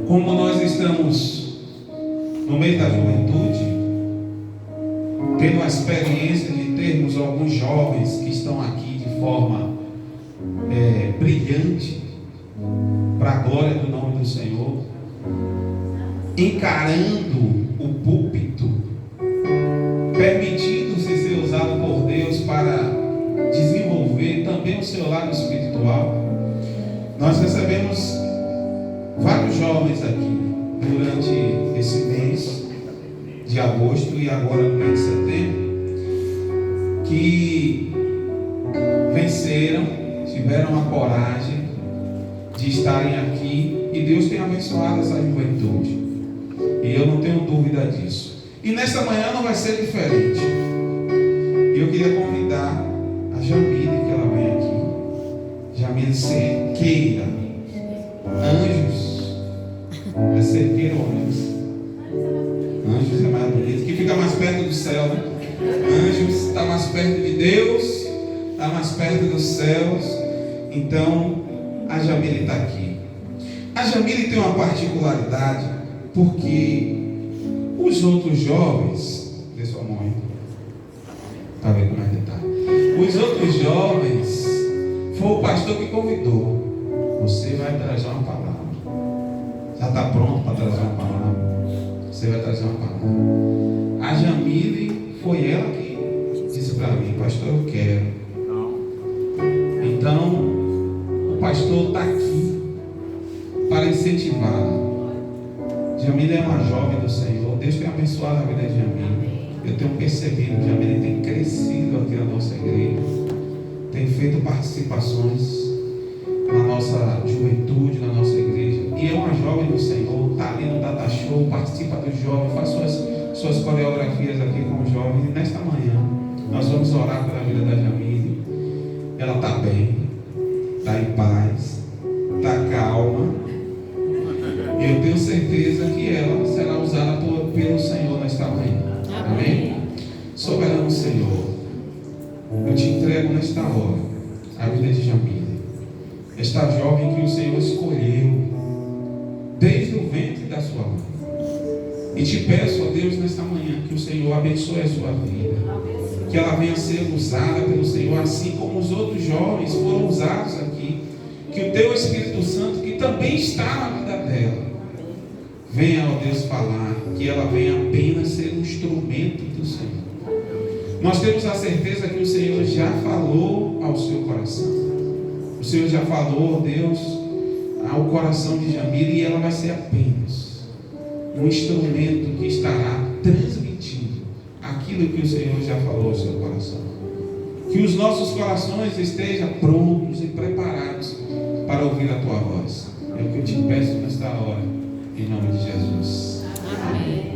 Como nós estamos no meio da juventude, tendo a experiência de termos alguns jovens que estão aqui de forma brilhante, para a glória do nome do Senhor, encarando o púlpito, permitindo-se ser usado por Deus para desenvolver também o seu lado espiritual. Nós recebemos vários jovens aqui durante esse mês de agosto e agora no mês de setembro, que venceram, tiveram a coragem de estarem aqui, e Deus tem abençoado essa juventude, e eu não tenho dúvida disso. E nesta manhã não vai ser diferente. Eu queria convidar a Jamile, que ela vem aqui. Jamile Cerqueira, Anjos, é Cerqueira ou Anjos? Anjos é mais bonito, que fica mais perto do céu, né? Anjos está mais perto de Deus, está mais perto dos céus. Então a Jamile está aqui. A Jamile tem uma particularidade, porque os outros jovens, vê sua mão aí, está vendo como é que está? Os outros jovens, foi o pastor que convidou. Você vai trazer uma palavra. Já está pronto para trazer uma palavra? Você vai trazer uma palavra. A Jamile, foi ela que disse para mim: pastor, eu quero. Então, o pastor está aqui para incentivá-la. Jamile é uma jovem do Senhor. Deus tem abençoado a vida de Jamile. Eu tenho percebido que Jamile tem crescido aqui na nossa igreja, tem feito participações na nossa juventude, na nossa igreja, e é uma jovem do Senhor. Está ali no Data Show, participa do jovem, faz suas coreografias aqui com os jovens. E nesta manhã nós vamos orar pela vida da Jamile. Ela está bem, está em paz, está calma, e eu tenho certeza que ela será usada pelo Senhor nesta manhã. Amém? Soberano Senhor, eu te entrego nesta hora a vida de Jamile, esta jovem que o Senhor escolheu desde o ventre da sua mãe. E te peço, ó Deus, nesta manhã, que o Senhor abençoe a sua vida, que ela venha a ser usada pelo Senhor, assim como os outros jovens foram usados aqui. Que o teu Espírito Santo, que também está na vida dela, venha, ó Deus, falar, que ela venha apenas ser um instrumento do Senhor. Nós temos a certeza que o Senhor já falou ao seu coração. O Senhor já falou, ó Deus, ao coração de Jamile, e ela vai ser apenas um instrumento que estará transmitindo aquilo que o Senhor já falou ao seu coração. Que os nossos corações estejam prontos e preparados para ouvir a tua voz. É o que eu te peço nesta hora, em nome de Jesus. Amém.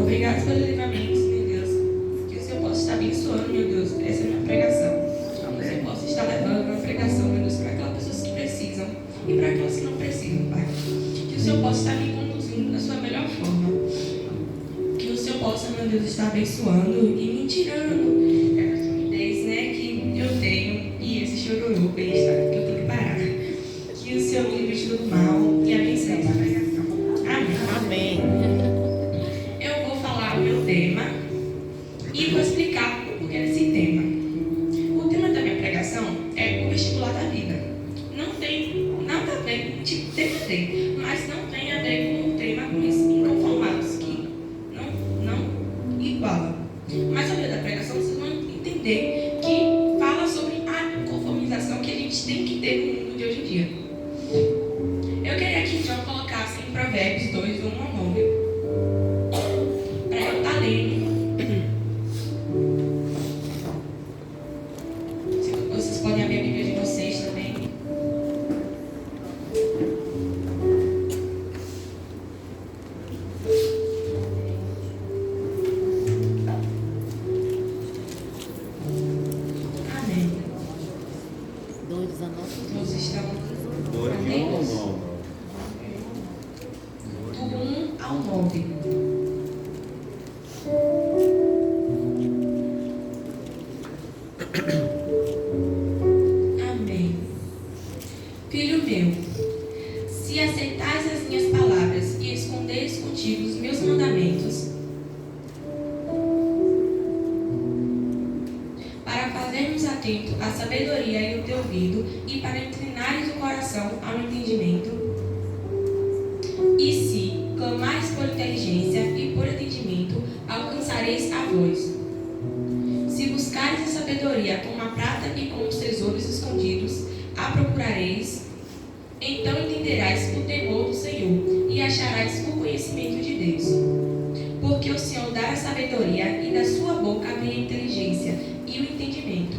Obrigado pelo livramento, meu Deus. Que o Senhor possa estar zoando e me tirando essa timidez, né, que eu tenho, e esse chororô besta que eu tenho que parar. Que o Senhor me livre de todo mal e abençoe essa pregação. Amém. Eu vou falar o meu tema e vou explicar o porquê desse tema. O tema da minha pregação é o vestibular da vida. Não tem nada a ver, tipo, tem, mas não tem a ver com o tema com os inconformados, que não iguala. Mas ao ver da pregação, vocês vão entender que fala sobre a inconformização que a gente tem que ter no mundo de hoje em dia. Eu queria que John colocasse em Provérbios 2, 1 ao 9, para eu estar lendo. Vocês podem abrir a Bíblia de vocês também. Amém. 2:19. Vocês estão atentos? Do 1 ao 9. Amém. Filho meu, se aceitais as minhas palavras e esconderes contigo os meus mandamentos, para fazermos atento à sabedoria e o teu ouvido, e para inclinares o coração ao entendimento, e se clamares por inteligência e por entendimento, alcançareis a voz. Se buscares a sabedoria como a prata e como os tesouros escondidos, a procurareis, então entenderás o temor do Senhor e acharás o conhecimento de Deus. Porque o Senhor dá a sabedoria e da sua boca vem a inteligência e o entendimento.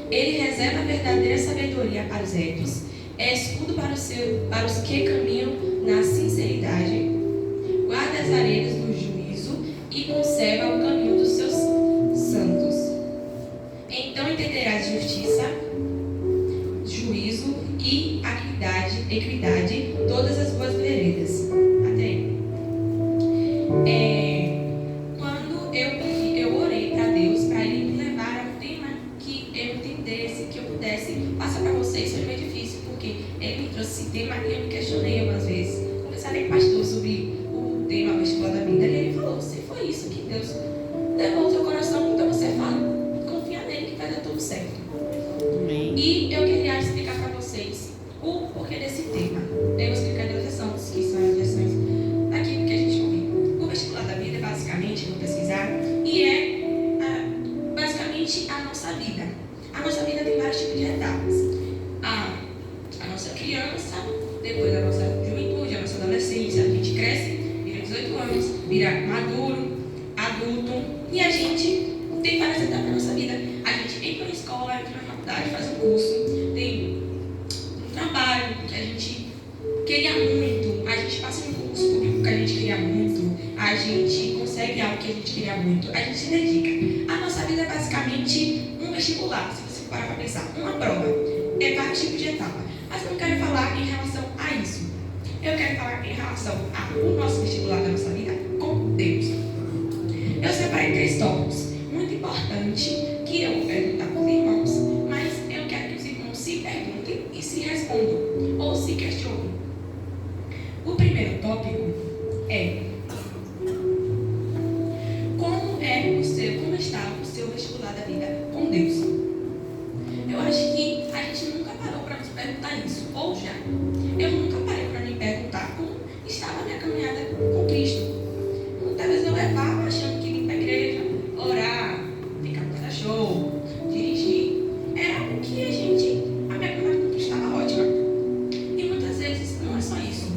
Ele reserva a verdadeira sabedoria para os retos, é escudo para os que caminham na sinceridade, guarda as arenas do juízo e conserva o caminho dos seus santos. Então entenderás justiça, juízo e equidade, todas as boas veredas. Até aí. Quando eu orei para Deus, para Ele me levar a um tema que eu entendesse, que eu pudesse passar para vocês, foi meio difícil, porque Ele me trouxe esse tema e eu me questionei algumas vezes. Conversarei com o pastor sobre o tema vestibular da vida, e ele falou: se foi isso que Deus levou ao seu coração, então você fala, confia nele que vai dar tudo certo. Amém. E eu queria explicar para vocês o porquê desse tema. Eu vou explicar em duas versões, que são as versões daquilo que a gente ouviu. O vestibular da vida, basicamente, eu vou pesquisar, e é basicamente a nossa vida. A nossa vida tem vários tipos de etapas. A nossa criança, depois a nossa juventude, a nossa adolescência, a gente cresce, vira 18 anos, vira maduro, adulto, e a gente tem várias etapas na nossa vida. A gente entra na escola, entra na faculdade, faz um curso, tem um trabalho que a gente queria muito, a gente passa em um concurso público que a gente queria muito, a gente consegue algo que a gente queria muito, a gente se dedica. A nossa vida é basicamente um vestibular, se você parar para pensar, uma prova, é vários tipos de etapa. Mas eu não quero falar em relação a isso. Eu quero falar em relação ao nosso vestibular da nossa vida com Deus. Eu separei 3 tópicos muito importantes que eu vou perguntar para os irmãos, mas eu quero que os irmãos se perguntem e se respondam, ou se questionem. O primeiro tópico é: como está o seu vestibular da vida com Deus? Eu acho que a gente nunca parou para nos perguntar isso, ou já. Eu nunca parei para me perguntar como estava a minha caminhada com Cristo. Muitas vezes eu levava achando que ir para a igreja, orar, ficar no show, dirigir, era o que a minha caminhada com Cristo estava ótima. E muitas vezes não é só isso.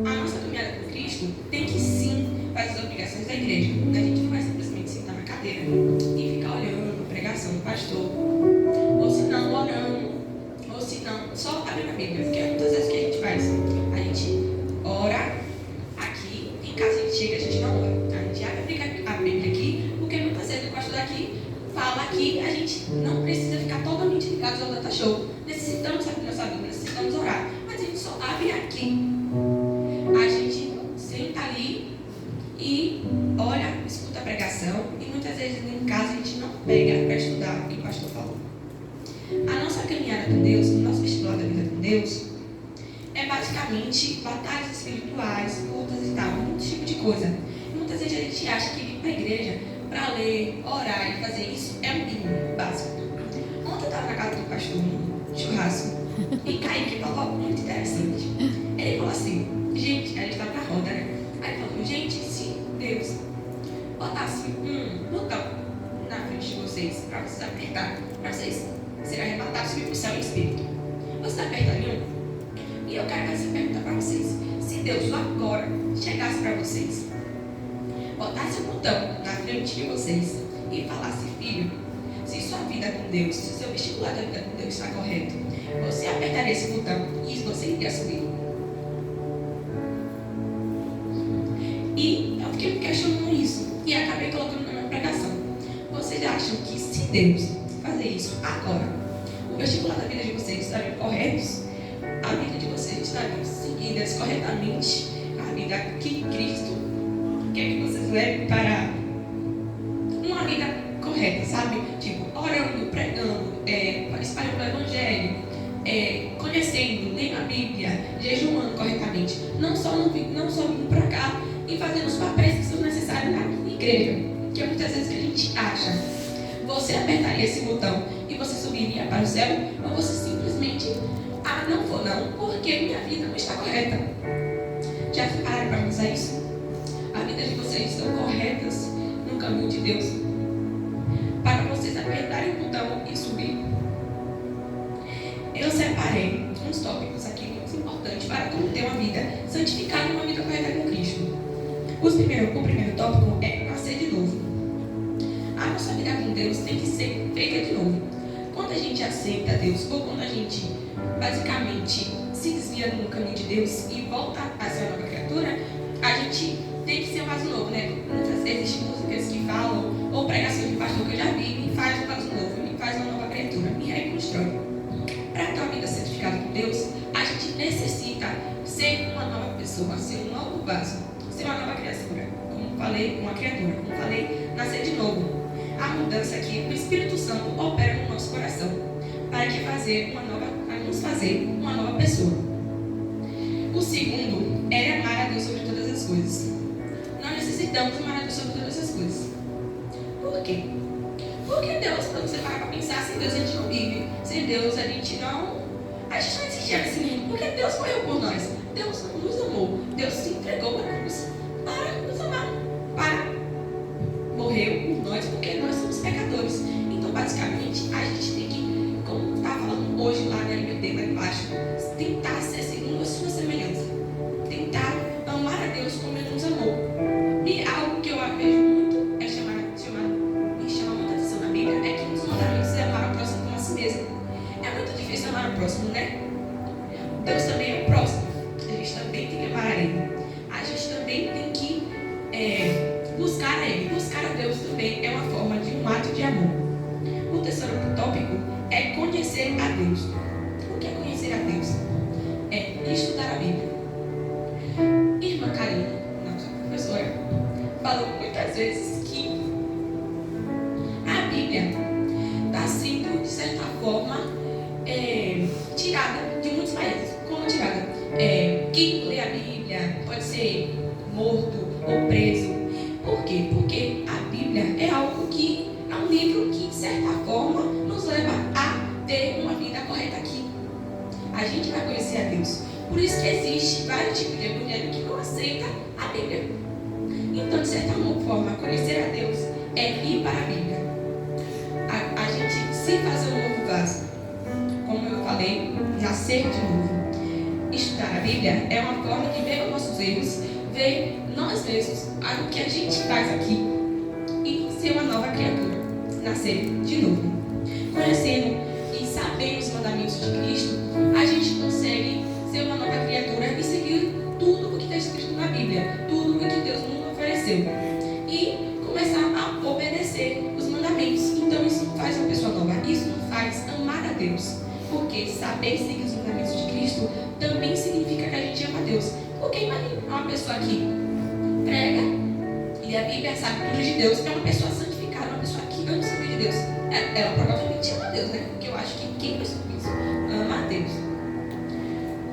A nossa caminhada com Cristo tem que sim fazer as obrigações da igreja. A gente não vai simplesmente sentar na cadeira e ficar olhando a pregação do pastor, ou se não orando, ou se não só abrindo a Bíblia, porque muitas vezes o que a gente faz? A gente ora aqui, em casa a gente chega, a gente não ora. A gente abre a Bíblia aqui, porque muitas vezes o pastor daqui fala aqui, a gente não precisa ficar totalmente ligado ao data show. Necessitamos abrir nossa Bíblia, necessitamos orar, mas a gente só abre aqui. A gente senta ali e olha, escuta a pregação e vezes em casa a gente não pega para estudar o que o pastor falou. A nossa caminhada com Deus, o nosso vestibular da vida com Deus, é basicamente batalhas espirituais, lutas e tal, um tipo de coisa. Muitas vezes a gente acha que vir para a igreja para ler, orar e fazer isso é um mínimo básico. Ontem eu estava na casa do pastor, no churrasco, e Kaique falou algo muito interessante. Ele falou assim, gente, a gente estava na roda, né? Aí ele falou, gente, se Deus botasse um botão na frente de vocês, para vocês apertar, para vocês serem arrebatados subir para o céu em espírito, você apertaria um? E eu quero fazer essa pergunta para vocês. Se Deus agora chegasse para vocês, botasse um botão na frente de vocês e falasse, filho, se sua vida com Deus, se seu vestibular da vida com Deus está correto, você apertaria esse botão e você iria subir. E eu fiquei me questionando isso e acabei colocando na minha pregação. Vocês acham que se Deus fazer isso agora, o vestibular da vida de vocês estariam corretos? A vida de vocês estariam seguidas corretamente? A vida que Cristo quer que vocês levem para uma vida correta, sabe? Tipo, orando, pregando, espalhando o evangelho, conhecendo, lendo a Bíblia, jejuando corretamente. Não só vindo para cá e fazendo os papéis que são necessários na igreja, que muitas vezes a gente acha. Você apertaria esse botão e você subiria para o céu? Ou você simplesmente, não vou não, porque minha vida não está correta? Já pararam para pensar isso? A vida de vocês estão corretas no caminho de Deus para vocês apertarem o botão e subir? Eu separei uns tópicos aqui muito importantes para como ter uma vida santificada e uma vida correta com Cristo. O primeiro tópico é nascer de novo. A nossa vida com Deus tem que ser feita de novo. Quando a gente aceita Deus, ou quando a gente basicamente se desvia do caminho de Deus e volta a ser uma nova criatura, a gente tem que ser um vaso novo, né? Muitas vezes existem músicas que falam, ou pregações de pastor que eu já vi, me faz um vaso novo, me faz uma nova criatura, me reconstrói. Para ter uma vida santificada com Deus, a gente necessita ser uma nova pessoa, ser um novo vaso, ser uma nova criatura. Como falei, uma criatura, como falei, nascer de novo. A mudança aqui, o Espírito Santo opera no nosso coração para nos fazer uma nova pessoa. O segundo é amar a Deus sobre todas as coisas. Nós necessitamos amar a Deus sobre todas as coisas. Por quê? Porque Deus, quando você para para pensar, sem Deus a gente não vive. Sem Deus a gente não existia nesse mundo. Porque Deus morreu por nós. Deus nos amou. Deus se entregou na cruz para nos amar. Morreu por nós porque nós somos pecadores. Então, basicamente, a gente tem que, como estava falando hoje lá na LBT, lá embaixo, tentar ser segundo a sua semelhança. Tentar amar a Deus como Ele nos amou. E algo que eu vejo muito, me chama muita atenção na Bíblia, é que nos mandamentos é amar o próximo como a si mesmo. É muito difícil amar o próximo, né? Deus também é o próximo. A gente também tem que amar a Ele. A gente também tem que buscar a Ele. Buscar a Deus também é uma forma de um ato de amor. O terceiro tópico é conhecer a Deus. O que é conhecer a Deus? É estudar a Bíblia. Irmã Karina, nossa professora, falou muitas vezes que a Bíblia está sendo, de certa forma, tirada de muitos países. Como tirada? Quem lê a Bíblia pode ser morto ou preso. Por quê? Porque a Bíblia é um livro que, de certa forma, nos leva a ter uma vida correta aqui. A gente vai conhecer a Deus. Por isso que existe vários tipos de evangelho que não aceita a Bíblia. Então, de certa forma, conhecer a Deus é ir para a Bíblia. A gente se fazer um novo vaso. Como eu falei, nascer de novo. Estudar a Bíblia é uma forma de ver os nossos erros, ver nós mesmos, o que a gente faz aqui e ser uma nova criatura, nascer de novo. Conhecendo e sabendo os mandamentos de Cristo, a gente consegue ser uma nova criatura e seguir tudo o que está escrito na Bíblia, tudo o que Deus nos ofereceu e começar a obedecer os mandamentos. Então isso não faz uma pessoa nova, isso nos faz amar a Deus, porque saber seguir os mandamentos de Cristo também significa que a gente ama a Deus. Porque imagina uma pessoa que prega e a Bíblia sabe tudo de Deus, é uma pessoa santificada, uma ela provavelmente ama a Deus, né? Porque eu acho que quem pensou isso ama a Deus.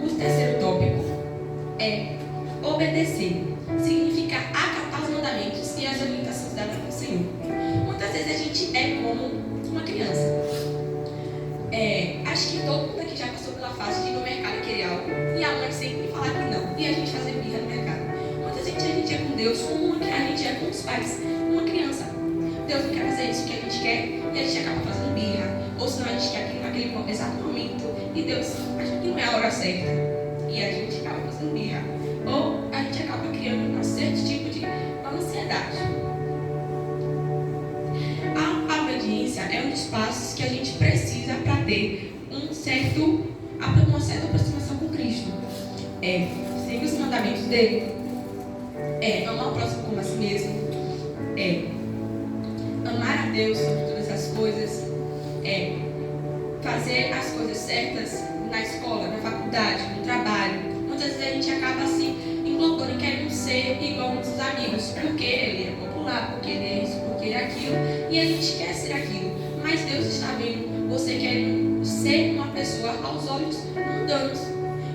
O terceiro tópico é obedecer. Significa acatar os mandamentos e as orientações dadas pelo Senhor. Muitas vezes a gente é como uma criança. Acho que todo mundo aqui já passou pela fase de ir no mercado e querer algo e a mãe sempre falar que não e a gente fazer birra no mercado. Muitas vezes a gente é com Deus como a gente é com os pais, uma criança. Deus não quer fazer isso que a gente quer e a gente acaba fazendo birra, ou senão a gente quer aquilo naquele exato momento e Deus acha que não é a hora certa e a gente acaba fazendo birra, ou a gente acaba criando um certo tipo de ansiedade. A obediência é um dos passos que a gente precisa para ter uma certa aproximação com Cristo. Seguir os mandamentos dele, amar o próximo como a si mesmo, amar a Deus sobre todas as coisas, fazer as coisas certas na escola, na faculdade, no trabalho. Muitas vezes a gente acaba se englobando e querendo ser igual aos nossos amigos, porque ele é popular, porque ele é isso, porque ele é aquilo, e a gente quer ser aquilo. Mas Deus está vendo você querendo ser uma pessoa aos olhos mundanos.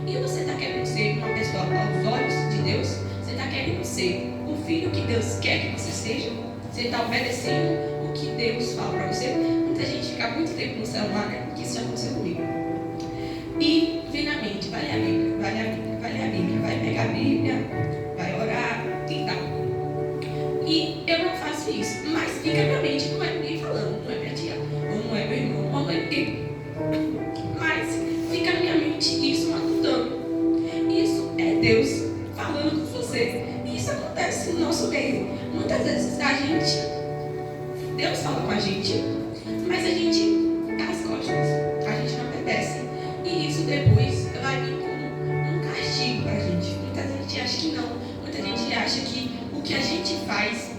E você está querendo ser uma pessoa aos olhos de Deus? Você está querendo ser o filho que Deus quer que você seja? Você está obedecendo o que Deus fala para você? Muita gente fica muito tempo no celular, né? Porque isso já aconteceu comigo. E vem na mente, vai ler a Bíblia, vai ler a Bíblia, vai ler a Bíblia, vai pegar a Bíblia, vai orar e tal. E eu não faço isso, mas fica na mente, não é ninguém falando, não é minha tia, ou não é meu irmão, ou não é ninguém. Mas fica na minha mente isso matutando. Isso é Deus falando com você. E isso acontece no nosso meio. Muitas vezes Deus fala com a gente, mas a gente dá as costas, a gente não obedece. E isso depois vai vir como um castigo pra gente. Muita gente acha que não. Muita gente acha que o que a gente faz,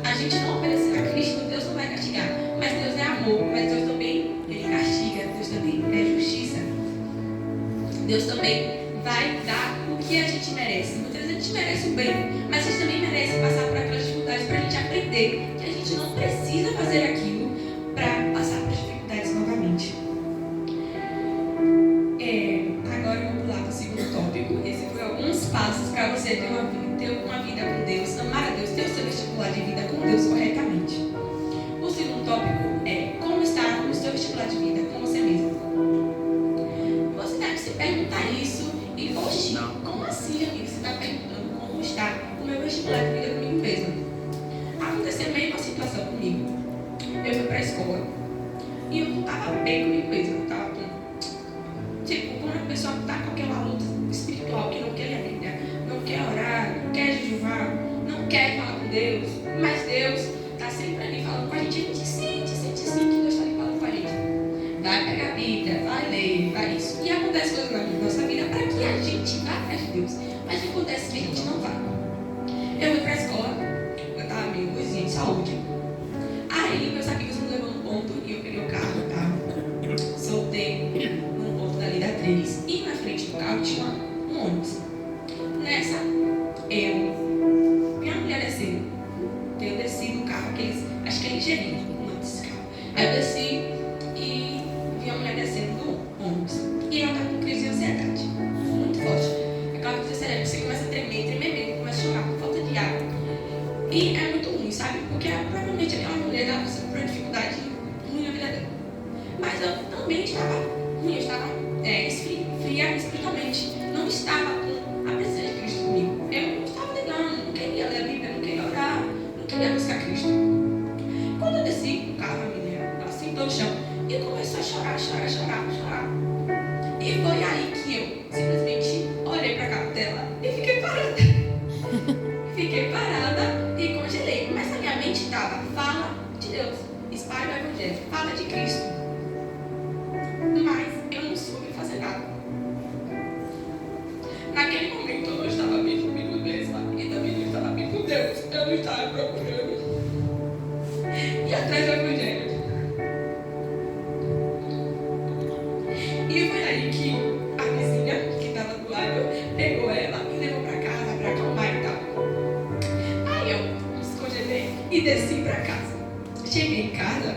a gente não obedecer a Cristo, Deus não vai castigar. Mas Deus é amor, mas Deus também ele castiga, Deus também é justiça. Deus também vai dar o que a gente merece. Muitas vezes a gente merece o bem, mas a gente também merece passar por aquelas dificuldades para a gente aprender que a gente não precisa fazer aquilo para passar por dificuldades novamente. Agora eu vou pular para o segundo tópico. Esse foi alguns passos para você ter uma vida com Deus, amar a Deus, ter o seu vestibular de vida com Deus corretamente. O segundo tópico é como está o seu vestibular de vida com você mesmo. Você deve se perguntar isso e, oxi, como assim, amigo? Você está perguntando como está o meu vestibular de vida comigo mesmo? Aconteceu a mesma situação comigo. Eu fui para a escola e eu não estava bem comigo mesmo. Eu estava com... Tipo, quando a pessoa está com aquela luta espiritual que não quer ler a Bíblia, não quer orar, não quer jejuar, não quer falar com Deus, mas Deus está sempre ali falando com a gente. A gente sente sim que Deus está ali falando com a gente. Vai pegar a Bíblia, vai ler, vai isso. E acontece coisas na nossa vida para que a gente vá atrás de Deus. Mas acontece que a gente não vai. Eu fui para a escola, eu estava meio coisinha de saúde. Aí meus amigos me levaram no ponto e eu peguei o carro, tá? Soltei no ponto dali da 3 e na frente do carro tinha um ônibus. Nessa, minha mulher desceu. Eu desci do carro, acho que é ligeirinho o nome desse carro. Aí eu desci e vi a mulher descendo do ônibus. E ela tá com crise de ansiedade muito forte. Aquela crise de ansiedade, você começa a tremer mesmo, começa a chorar por falta de ar. E é muito ruim, sabe? Porque provavelmente aquela mulher estava passando por uma dificuldade ruim na vida dela. Mas eu também estava ruim, eu estava fria espiritualmente. Não estava com a presença de Cristo comigo. Eu não estava ligando, não queria ler a Bíblia, não queria orar, não queria buscar Cristo. Quando eu desci do carro, a menina, ela sentou no chão e começou a chorar. E foi aí que eu simplesmente olhei para a cara dela e fiquei parada. Fiquei parada e congelei. Mas na minha mente estava, fala de Deus, espalha o Evangelho, fala de Cristo. Mas eu não soube fazer nada. Naquele momento eu não estava bem comigo mesma e também não estava bem com Deus. Eu não estava procurando e atrás do Evangelho. E foi aí que a vizinha que estava do lado pegou ela e levou para casa para acalmar e tal. Aí eu me descongelei e desci para casa. cheguei em casa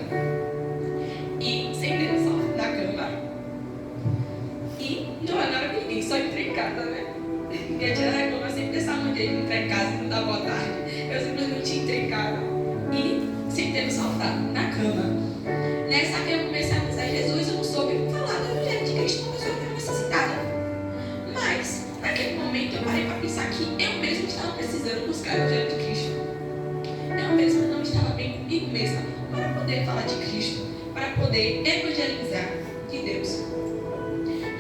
e sentei no sofá na cama e não era nada com ninguém, só entrei em casa, né? Minha tia reclama sempre dessa mulher de entrar em casa e não dar boa tarde. Eu simplesmente entrei em casa e sentei no sofá, na cama. Nessa eu comecei a anunciar Jesus, eu não soube falar do Evangelho de Cristo para uma pessoa que estava necessitada. Mas, naquele momento, eu parei para pensar que eu mesmo estava precisando buscar o Evangelho de Cristo. Eu mesma não estava bem comigo mesma para poder falar de Cristo, para poder evangelizar de Deus.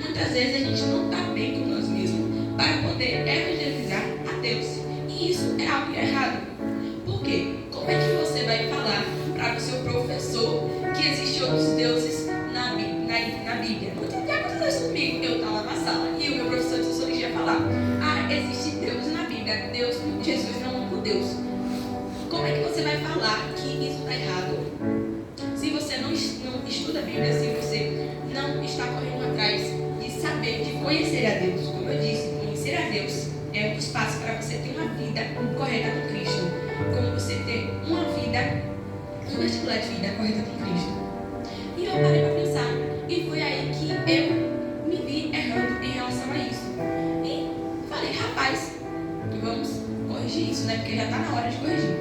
Muitas vezes a gente não está bem com nós mesmos para poder evangelizar a Deus. E isso é algo errado. Por quê? Como é que você vai falar para o seu professor que existem outros deuses na Bíblia? Já aconteceu comigo. Eu estava na sala e o meu professor de sociologia falar: existe Deus na Bíblia. Deus, Jesus não é um Deus. Como é que você vai falar que isso está errado se você não estuda a Bíblia, se você não está correndo atrás de saber, de conhecer a Deus? Como eu disse, conhecer a Deus é um dos passos para você ter uma vida correta com Cristo. Como você ter uma vida, um estilo de vida correta com Cristo. E eu parei para pensar, e foi aí que eu me vi errando em relação a isso. E falei: rapaz, vamos corrigir isso, né? Porque já está na hora de corrigir.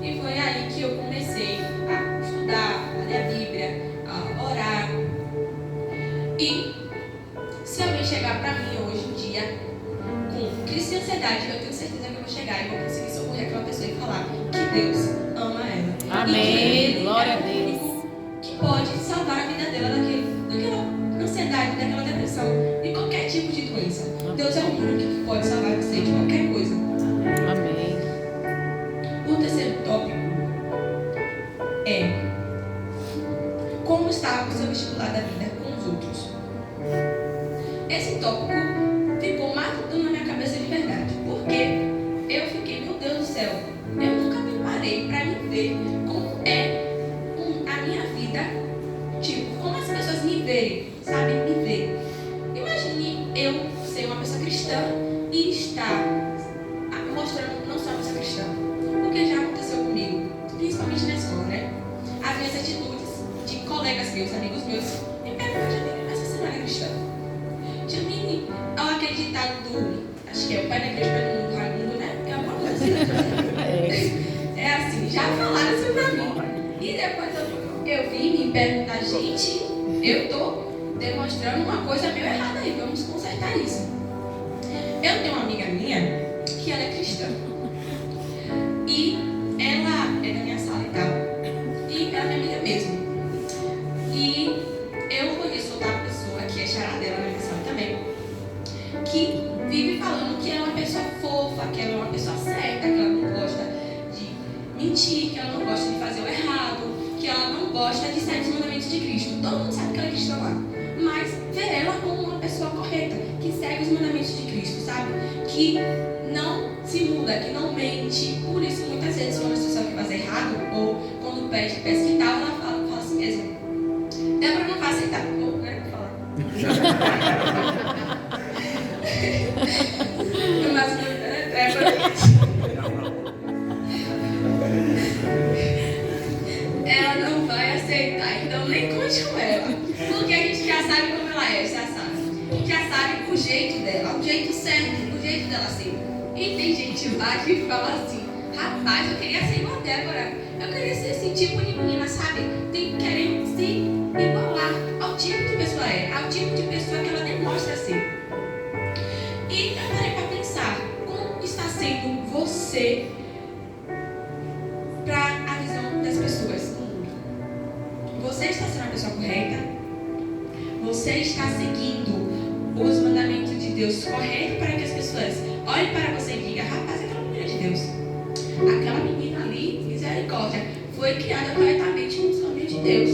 E foi aí que eu comecei a estudar, a ler a Bíblia, a orar. E se alguém chegar para mim hoje em dia com crise de ansiedade, eu tenho certeza que eu vou chegar e vou conseguir socorrer aquela pessoa e falar que Deus ama ela. Amém. E que Ele Glória é a o único que pode salvar a vida dela daquela ansiedade, daquela depressão, de qualquer tipo de doença. Deus é o único que pode salvar você de qualquer coisa. Amém. O terceiro tópico é como está o seu vestibular da vida com os outros. Esse tópico ficou matando na minha cabeça de verdade, porque eu fiquei: meu Deus do céu, eu nunca me parei para me ver como é a minha vida, tipo, como as pessoas me verem, sabe? Me ver. Imagine eu ser uma pessoa cristã e estar mostrando que não sou uma pessoa cristã. Porque já aconteceu comigo, principalmente na escola, né? As minhas atitudes de colegas meus, amigos meus, me perguntam: Jamile, mas você não é cristã? Jamile, ao acreditado do, acho que é o pai da igreja, pai do mundo, Raimundo, né? É alguma coisa assim. É assim, já falaram isso pra mim. E depois eu vim me perguntar: gente, eu tô demonstrando uma coisa meio errada aí, vamos consertar isso. Eu tenho uma amiga minha que ela é cristã. E ela é da minha sala e tal. E ela é minha amiga mesmo. E eu conheço outra pessoa que é chará dela na minha sala também, que vive falando que ela é uma pessoa fofa, que ela é uma pessoa certa, que ela não gosta de mentir, que ela não gosta de fazer o errado, que ela não gosta de sair dos mandamentos de Cristo. Todo mundo sabe que ela é cristã lá. Mas ver ela como uma pessoa correta, que segue os mandamentos de Cristo, sabe? Que não se muda, que não mente. Por isso, muitas vezes, quando a pessoa quer fazer errado, ou quando pede e tal, ela fala assim mesmo: Débora não vai aceitar. Ou, né? Vou falar. No máximo, Débora. Ela não vai aceitar, então nem conte com ela. Porque a gente já sabe como ela é, já sabe. A gente já sabe o jeito dela, o jeito certo, o jeito dela ser. E tem gente lá que fala assim: rapaz, eu queria ser igual a Débora. Eu queria ser esse tipo de menina, sabe? Querendo se igualar ao tipo de pessoa ao tipo de pessoa que ela demonstra ser. E eu parei para pensar: como está sendo você para a visão das pessoas no mundo? Você está sendo uma pessoa correta? Você está seguindo os mandamentos de Deus correto para que as pessoas olhem para você e digam: rapaz, aquela menina de Deus, aquela menina ali, misericórdia, foi criada corretamente nos caminhos de Deus.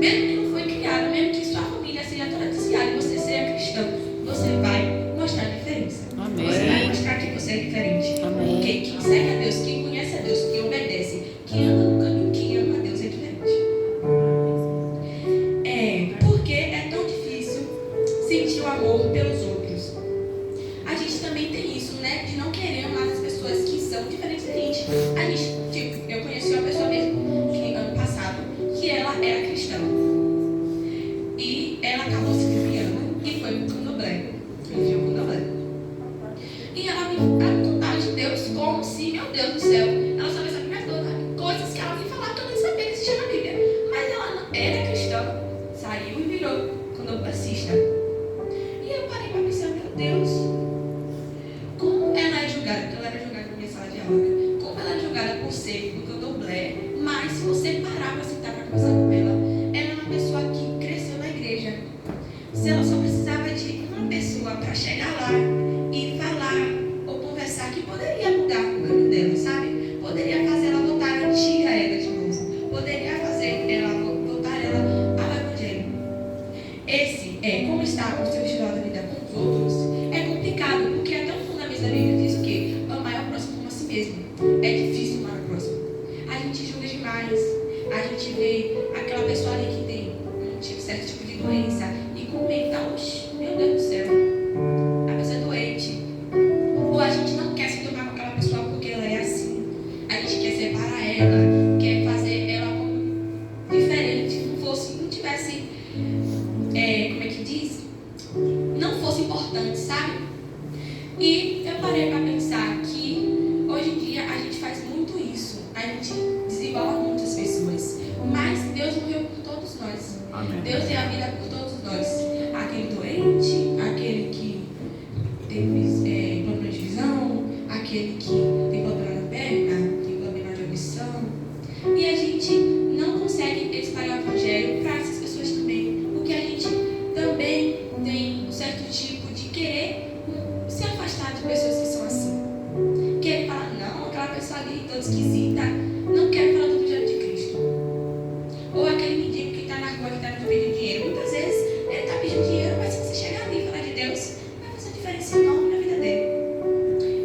Mesmo que não foi criada, mesmo que sua família seja toda desviada e você seja cristão, você vai mostrar a diferença. Amém. Você vai mostrar que você é diferente. Amém. Porque quem segue a Deus, quem conhece a Deus, quem obedece, quem anda no caminho, quem ama a Deus é diferente. Porque é tão difícil sentir o amor pelos outros. A gente também tem isso, né? De não querer amar as pessoas que são diferentes da gente. A gente, tipo, eu conheci uma pessoa mesmo que se você parar para sentar para conversar com ela, ela é uma pessoa que cresceu na igreja. Se ela só precisava de uma pessoa para chegar lá e falar ou conversar, que poderia mudar o caminho dela, sabe? Poderia fazer ela voltar a antiga ela de novo. Poderia fazer ela voltar ela ao evangelho. Esse é como está o seu estilo de vida com os outros. É complicado, porque até o fundamento da Bíblia diz o quê? Amar o próximo como a si mesmo. É difícil amar o próximo. A gente julga demais. A gente vê aquela pessoa ali que tem um certo tipo de doença e comenta, oxe, meu Deus do céu, a pessoa é doente. Ou a gente não quer se tomar com aquela pessoa porque ela é assim. A gente quer separar ela, quer fazer ela como diferente. Não tivesse, como é que diz? Não fosse importante, sabe? E eu parei para pensar que hoje em dia a gente faz muito isso. A gente desiguala muitas pessoas. Mas Deus morreu por todos nós. Amém. Deus deu a vida por todos nós. Aquele doente, aquele que teve problema de visão, aquele que tem problema na perna, tem problema de audição. E a gente não consegue espalhar o evangelho para essas pessoas também. Porque a gente também tem um certo tipo de querer se afastar de pessoas que são assim. Querer falar, não, aquela pessoa ali toda esquisita, não quero falar do evangelho de Cristo. Ou aquele mendigo que está na rua, que está pedindo dinheiro. Muitas vezes ele está pedindo dinheiro, mas se você chegar ali e falar de Deus, vai fazer diferença enorme na vida dele.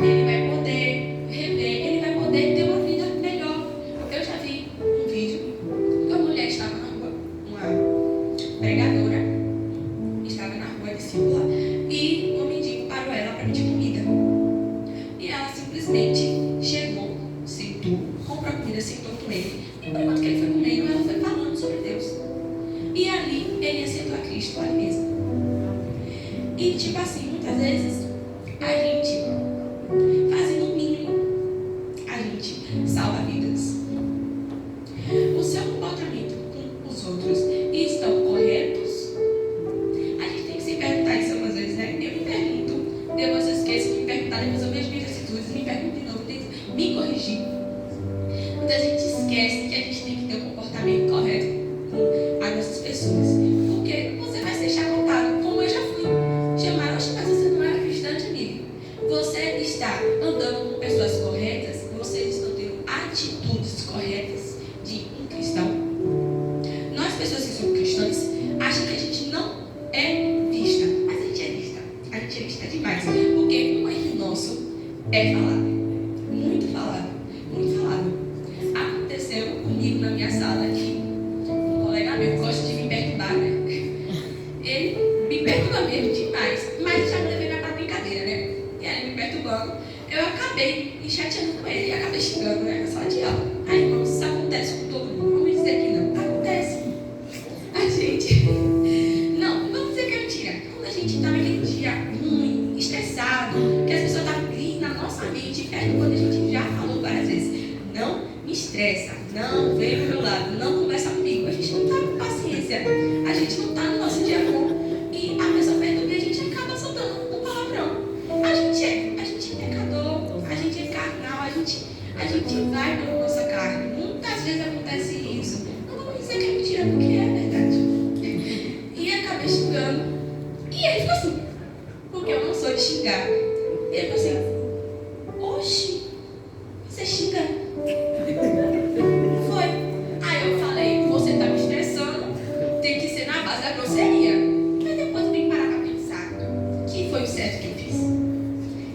Ele vai poder rever, ele vai poder ter uma vida melhor. Eu já vi um vídeo que uma mulher estava na rua, uma pregadora estava na rua de discípula, e um mendigo parou ela para pedir comida. E ela simplesmente chegou, sentou, comprou a comida, sentou com ele. E enquanto que ele foi comendo, ela foi falando sobre Deus. E ali ele aceitou a Cristo ali mesmo. E tipo assim, muitas vezes a gente, fazendo o mínimo, a gente salva vidas. O seu comportamento com os outros estão corretos? A gente tem que se perguntar isso algumas vezes, né? Eu me pergunto, depois eu esqueço de me perguntar, depois eu vejo minhas atitudes, me pergunto de novo, tento me corrigir. Muita gente esquece que a gente tem que ter um comportamento correto com as nossas pessoas. Porque você vai ser chacotado, como eu já fui. Chamaram, mas você não era cristã, amigo. Você está andando com pessoas corretas, vocês estão tendo atitudes corretas de um cristão. Nós, pessoas que somos cristãs, acham que a gente não é vista, mas a gente é vista. A gente é vista demais. Porque um erro nosso é falado. Muito falado. Muito falado. Aconteceu comigo na minha sala que um colega meu gosta de me perturbar, né? Ele me perturba mesmo demais, mas já me levei para brincadeira, né? E aí me perturbando, eu acabei me chateando com ele e acabei xingando, né? Na sala de aula. Aí, irmãos, isso acontece com todo mundo. Vamos dizer que não. Acontece. A gente. Não, vamos dizer que é mentira. Quando a gente tá naquele dia ruim, estressado, que as pessoas estão vindo na nossa mente, perto, quando a gente já falou várias vezes, não me estressa, não vem pro meu lado, não conversa comigo. A gente não tá com paciência, a gente não tá no nosso dia bom. E a pessoa perturba e a gente acaba soltando um palavrão. A gente é pecador, a gente é carnal, a gente vai pela nossa carne. Muitas vezes acontece isso. Não vamos dizer que é mentira, porque é verdade. E acabei xingando. E ele ficou assim, porque eu não sou de xingar. E ele ficou assim, oxi, você xinga? Foi. Aí eu falei, você tá me estressando, tem que ser na base da grosseria. Mas depois eu vim parar pra pensar que foi o certo que eu fiz.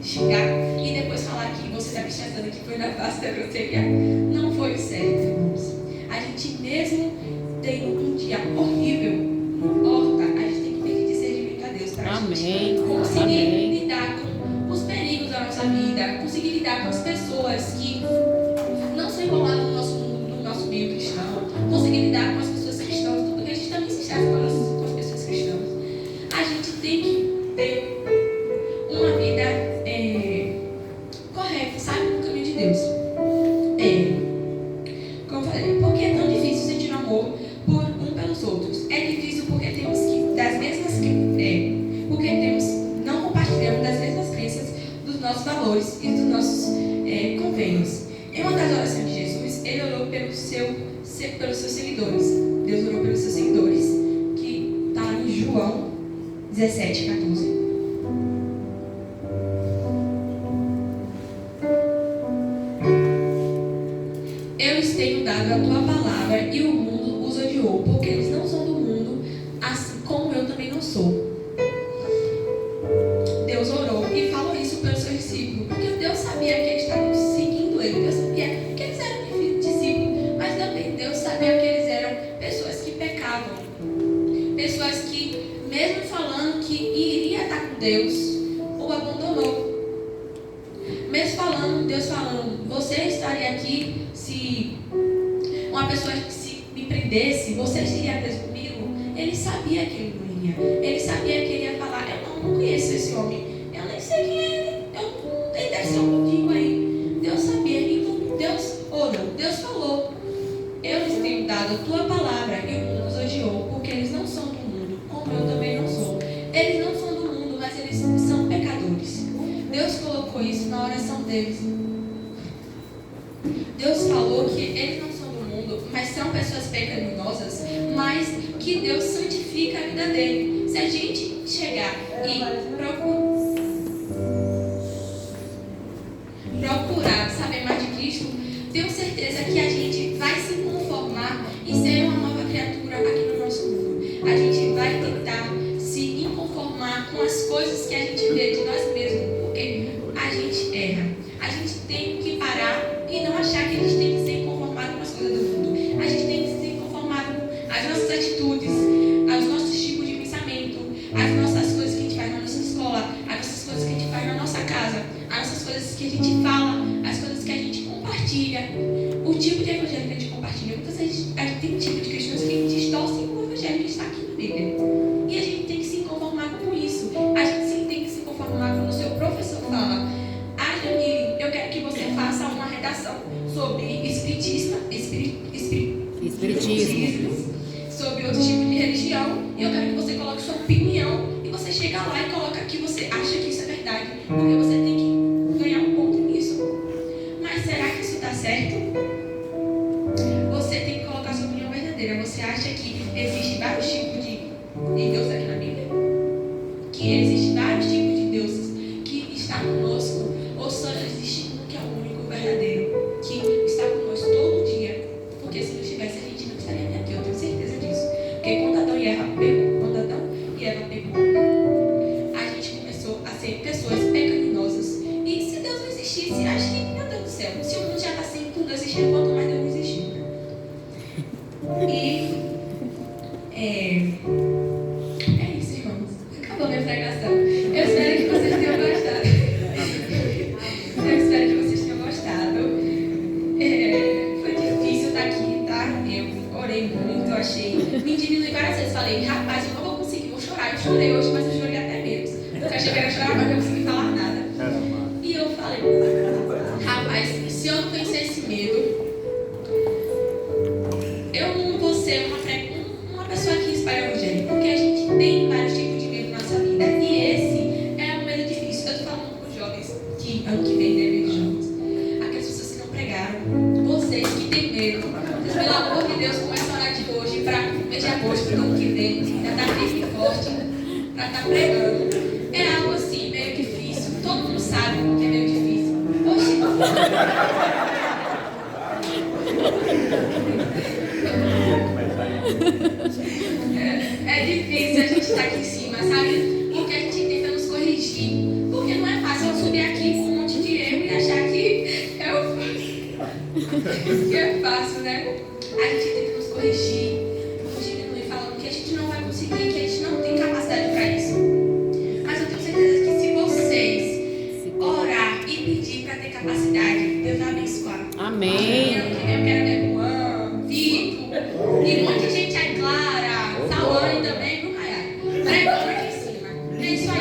Xingar e depois falar que você tá me estressando, que foi na base da grosseria. Não foi o certo, irmãos. A gente mesmo tem um dia horrível, não importa, a gente tem que pedir discernimento a Deus pra gente conseguir lidar com os perigos da nossa vida, conseguir lidar com as pessoas que não são enroladas no nosso mundo, no nosso meio cristão, conseguir lidar com as pessoas cristãs, tudo que a gente também se estressa com as pessoas cristãs. A gente tem que ter uma vida correta, sabe, no caminho de Deus. Como eu falei, porque é tão difícil sentir amor por um pelos outros. É difícil porque temos que das mesmas porque não compartilhamos das mesmas crenças, dos nossos valores e dos nossos convênios. Em uma das orações de Jesus, ele orou pelo seu pelos seus seguidores. Deus orou pelos seus seguidores, que está em João 17:14. Eu lhes tenho dado a tua palavra e o mundo os odiou, porque eles não são do mundo, assim como eu também não sou. Deus orou e falou isso pelos seus discípulos, porque Deus sabia que eles estavam seguindo ele, Deus sabia que eles eram discípulos, mas também Deus sabia que eles eram pessoas que pecavam, pessoas que, mesmo falando que iria estar com Deus, o abandonou. Mesmo falando, Deus falando, você estaria aqui se uma pessoa se me prendesse, você estaria preso comigo? Ele sabia que ele não iria. Ele sabia que ele ia falar, eu não conheço esse homem, eu nem sei quem é ele, ele deve ser um mendigo aí. Deus sabia, e Deus falou, eu lhes tenho dado a tua palavra e o mundo os odiou, porque eles não são do mundo, como eu também não sou. Eles não são do mundo, mas eles são pecadores. Deus colocou isso na oração deles. Deus falou que eles não são do mundo, mas são pessoas pecaminosas, mas que Deus santifica a vida dele. Se a gente chegar e procurar saber mais de Cristo, tenho certeza que a gente vai se conformar em ser uma nova criatura aqui no nosso mundo. A gente vai tentar se inconformar com as coisas que a gente vê de nós mesmos, porque a gente erra. A gente tem que parar e não achar que a gente tem que ser conformado com as coisas do mundo. A gente tem que ser conformado com as nossas atitudes, aos nossos tipos de pensamento, as nossas coisas que a gente faz na nossa escola, as nossas coisas que a gente faz na nossa casa, as nossas coisas que a gente fala, as coisas que a gente compartilha, o tipo de evangelho que a gente compartilha. Muitas vezes a gente tem um tipo de questões que distorcem o evangelho que está aqui na Bíblia. E a gente tem que se conformar com isso. A gente sim tem que se conformar quando o seu professor fala, Jamile, eu quero que você faça uma redação sobre espiritismo, sobre outro tipo de religião, e eu quero que você coloque sua opinião, e você chega lá e coloca que você acha que isso é verdade, porque você tem que ganhar um ponto nisso. Mas será que isso está certo? Você tem que colocar sua opinião verdadeira. Você acha que existe vários tipos de Deus aqui na Bíblia? Que existe vários tipos de deuses que está conosco? Ou só existe um que é o único verdadeiro, que está conosco todo dia? Porque se não estivesse, a gente não estaria nem aqui, eu tenho certeza disso. Porque quando Adão e Eva pegou, a gente começou a ser pessoas pecaminosas. E se Deus não existisse, acho que, meu Deus do céu, se o mundo já está assim, tudo existindo, quanto mais Deus não existiu, né? É isso, irmãos. Acabou minha pregação. Eu espero que vocês tenham gostado. Foi difícil estar aqui, tá? Eu orei muito, eu achei. Me indignei várias vezes. Falei, rapaz, eu não vou conseguir, vou chorar. Eu chorei hoje, mas eu chorei até menos. Porque eu achei que era chorar, mas não consegui falar nada. E eu falei, rapaz, se eu não vencer esse medo, eu não vou ser uma pessoa que espalha o evangelho. Porque a gente tem vários tipos de medo na nossa vida. E esse é um medo difícil. Eu tô falando com os jovens, que ano que vem deve de jovens. Aquelas pessoas que não pregaram. Vocês que têm medo. Pelo amor de Deus, começa a orar de hoje para mês de agosto do ano que vem. Já tá firme e forte para estar pregando. É algo assim, meio difícil. Todo mundo sabe que é meio difícil. Oxi. É difícil a gente estar aqui em cima, sabe? Porque a gente tenta nos corrigir. Porque não é fácil eu subir aqui com um monte de erro e achar que é fácil, né? A gente tenta nos corrigir, corrigindo e falando que a gente não vai conseguir, que a gente não tem capacidade para isso. Mas eu tenho certeza que se vocês orar e pedir para ter capacidade, Deus vai abençoar. Amém. Eu quero ver Juan, Vitor, e um monte de gente aí, Clara, Salane também, viu, Raiá? Pregando aqui em cima. É isso aí.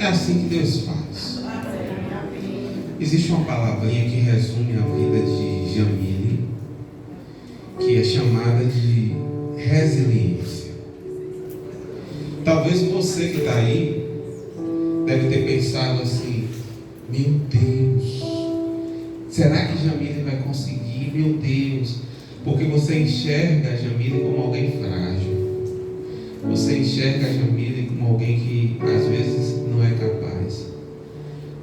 É assim que Deus faz. Existe uma palavrinha que resume a vida de Jamile, que é chamada de resiliência. Talvez você que está aí deve ter pensado assim: meu Deus, será que Jamile vai conseguir? Meu Deus, porque você enxerga a Jamile como alguém frágil. Você enxerga a Jamile como alguém que às vezes não é capaz.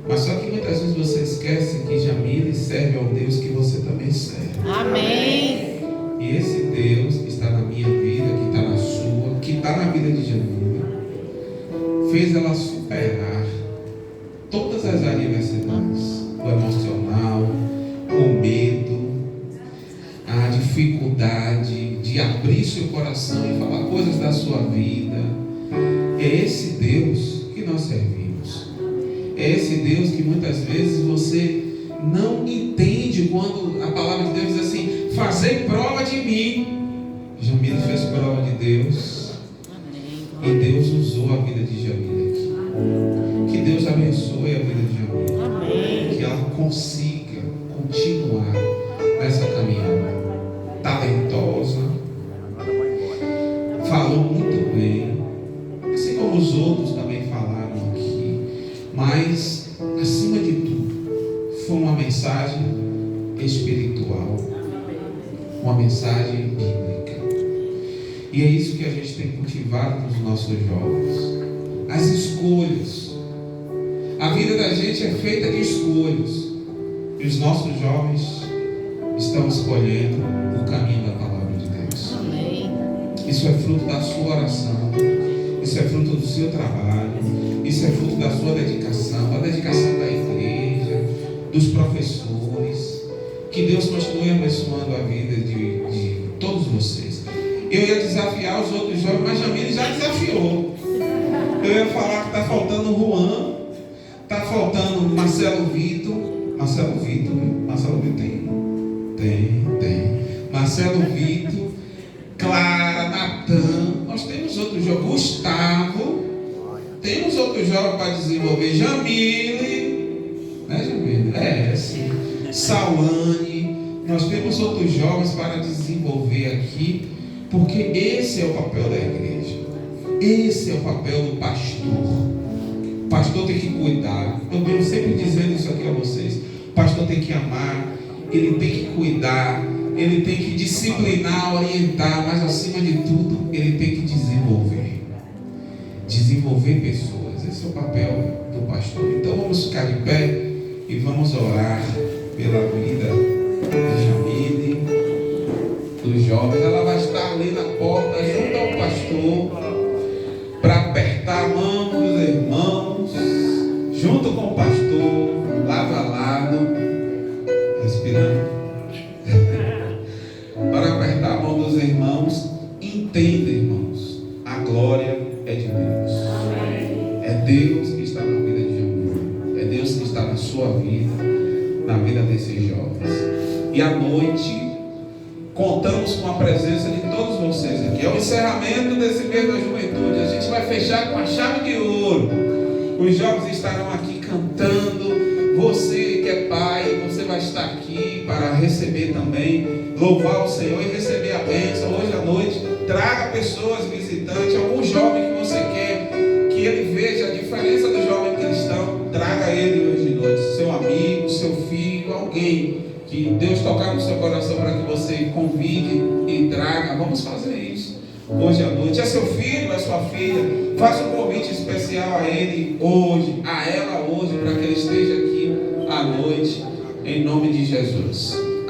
Mas só que muitas vezes você esquece que Jamile serve ao Deus que você também serve. Amém. E esse Deus que está na minha vida, que está na sua, que está na vida de Jamile, fez ela superar todas as adversidades, o emocional, o medo, a dificuldade de abrir seu coração e falar coisas da sua vida. É esse Deus que nós servimos. É esse Deus que muitas vezes você não entende quando a palavra de Deus diz assim: fazei prova de mim. Jamile fez prova de Deus. E Deus usou a vida de Jamile aqui. Que Deus abençoe a vida de Jamile. Amém. Que ela consiga continuar nessa caminhada. Talentosa, falou muito bem, assim como os outros também falaram aqui, mas acima de tudo foi uma mensagem espiritual, uma mensagem bíblica. E é isso que a gente tem cultivado nos nossos jovens, as escolhas. A vida da gente é feita de escolhas, e os nossos jovens estão escolhendo o caminho da palavra de Deus. Amém. Isso é fruto da sua oração, isso é fruto do seu trabalho, isso é fruto da sua dedicação, da dedicação da igreja, dos professores. Que Deus continue abençoando a vida de todos vocês. Eu ia desafiar os outros jovens, mas Jamile já desafiou. Eu ia falar que está faltando Juan, está faltando Marcelo Vitor. Marcelo Vitor tem. Marcelo Vitor, Clara, Natan. Nós temos outros jovens. Gustavo. Temos outros jovens para desenvolver. Jamile. Né, Jamile? É, sim. Saulane. Nós temos outros jovens para desenvolver aqui. Porque esse é o papel da igreja. Esse é o papel do pastor. O pastor tem que cuidar. Eu venho sempre dizendo isso aqui a vocês. O pastor tem que amar, ele tem que cuidar, ele tem que disciplinar, orientar, mas acima de tudo, ele tem que desenvolver. Desenvolver pessoas. Esse é o papel do pastor. Então vamos ficar de pé e vamos orar pela vida de Jamile, dos jovens. Ela vai estar ali na porta, junto ao pastor, para apertar a mão dos irmãos, junto com o pastor, lado a lado, respirando, para apertar a mão dos irmãos. Entenda, irmãos, a glória é de Deus. É Deus que está na vida de Jamile, é Deus que está na sua vida, na vida desses jovens. E à noite contamos com a presença de todos vocês aqui. É o encerramento desse mês da juventude. A gente vai fechar com a chave de ouro. Os jovens estarão aqui cantando. Você que é pai, você vai estar aqui para receber também, louvar o Senhor e receber a bênção. Hoje à noite, traga pessoas visitantes, algum jovem que você quer que ele veja a diferença do jovem cristão. Traga ele hoje de noite, seu amigo, seu filho, alguém que Deus tocar no seu coração para que você convide e traga. Vamos fazer isso hoje à noite. É seu filho, é sua filha. Faça um convite especial a ele hoje, a ela hoje, para que ele esteja aqui à noite, em nome de Jesus.